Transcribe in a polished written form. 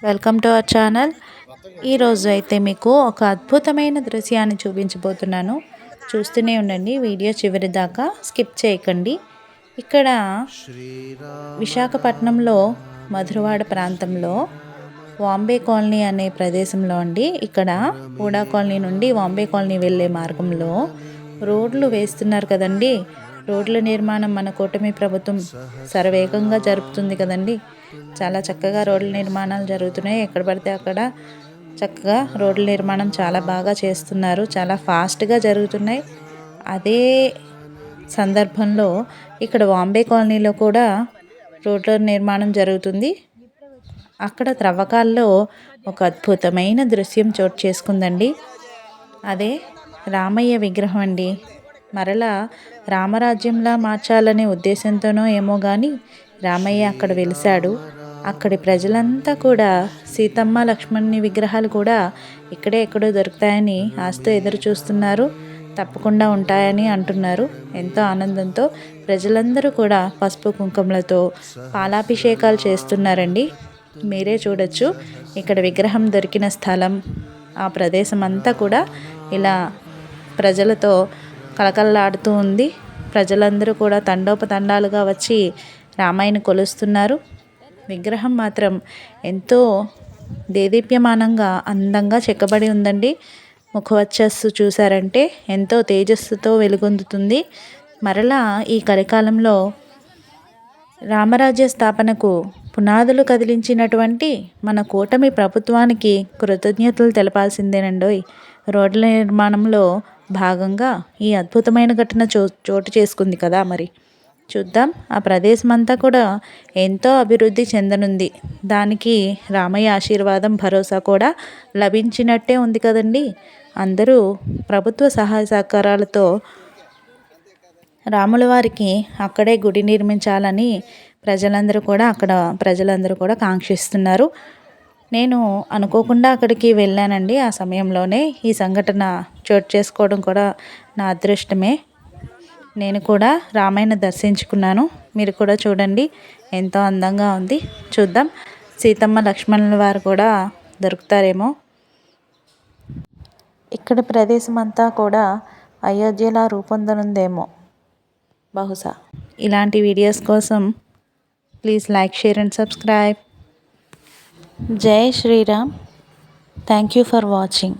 Welcome to our channel. ఈరోజు అయితే మీకు ఒక అద్భుతమైన దృశ్యాన్ని చూపించబోతున్నాను. చూస్తూనే ఉండండి, వీడియో చివరి దాకా స్కిప్ చేయకండి. ఇక్కడ విశాఖపట్నంలో మధురవాడ ప్రాంతంలో వాంబే కాలనీ అనే ప్రదేశంలో అండి, ఇక్కడ ఊడా కాలనీ నుండి వాంబే కాలనీ వెళ్ళే మార్గంలో రోడ్లు వేస్తున్నారు కదండి. రోడ్ల నిర్మాణం మన కూటమి ప్రభుత్వం శరవేగంగా జరుపుతుంది కదండి. చాలా చక్కగా రోడ్ల నిర్మాణాలు జరుగుతున్నాయి. ఎక్కడ పడితే అక్కడ చక్కగా రోడ్ల నిర్మాణం చాలా బాగా చేస్తున్నారు. చాలా ఫాస్ట్గా జరుగుతున్నాయి. అదే సందర్భంలో ఇక్కడ వాంబే కాలనీలో కూడా రోడ్ల నిర్మాణం జరుగుతుంది. అక్కడ త్రవ్వకాల్లో ఒక అద్భుతమైన దృశ్యం చోటు చేసుకుందండి. అదే రామయ్య విగ్రహం అండి. మరలా రామరాజ్యంలా మార్చాలనే ఉద్దేశంతోనో ఏమో కానీ రామయ్య అక్కడ వెలిశాడు. అక్కడి ప్రజలంతా కూడా సీతమ్మ లక్ష్మణుని విగ్రహాలు కూడా ఇక్కడే ఎక్కడో దొరుకుతాయని ఆశతో ఎదురు చూస్తున్నారు. తప్పకుండా ఉంటాయని అంటున్నారు. ఎంతో ఆనందంతో ప్రజలందరూ కూడా పసుపు కుంకుమలతో పాలాభిషేకాలు చేస్తున్నారండి. మీరే చూడొచ్చు, ఇక్కడ విగ్రహం దొరికిన స్థలం, ఆ ప్రదేశం అంతా కూడా ఇలా ప్రజలతో కలకలలాడుతూ ఉంది. ప్రజలందరూ కూడా తండోపతండాలుగా వచ్చి రామయ్యని కొలుస్తున్నారు. విగ్రహం మాత్రం ఎంతో దేదీప్యమానంగా అందంగా చెక్కబడి ఉందండి. ముఖవచ్చస్సు చూసారంటే ఎంతో తేజస్సుతో వెలుగొందుతుంది. మరలా ఈ కలికాలంలో రామరాజ్య స్థాపనకు పునాదులు కదిలించినటువంటి మన కూటమి ప్రభుత్వానికి కృతజ్ఞతలు తెలపాల్సిందేనండోయ్. రోడ్ల నిర్మాణంలో భాగంగా ఈ అద్భుతమైన ఘటన చోటు చేసుకుంది కదా. మరి చూద్దాం. ఆ ప్రదేశం అంతా కూడా ఎంతో అభివృద్ధి చెందనుంది. దానికి రామయ్య ఆశీర్వాదం, భరోసా కూడా లభించినట్టే ఉంది కదండి. అందరూ ప్రభుత్వ సహాయ సహకారాలతో రాముల వారికి అక్కడే గుడి నిర్మించాలని ప్రజలందరూ కూడా కాంక్షిస్తున్నారు. నేను అనుకోకుండా అక్కడికి వెళ్ళానండి. ఆ సమయంలోనే ఈ సంఘటన చోటు చేసుకోవడం కూడా నా అదృష్టమే. నేను కూడా రామయ్యను దర్శించుకున్నాను. మీరు కూడా చూడండి, ఎంతో అందంగా ఉంది. చూద్దాం, సీతమ్మ లక్ష్మణుల వారు కూడా దొరుకుతారేమో. ఇక్కడ ప్రదేశం అంతా కూడా అయోధ్యలా రూపొందనుందేమో బహుశా. ఇలాంటి వీడియోస్ కోసం please like, share and subscribe. జై Shriram. Thank you for watching.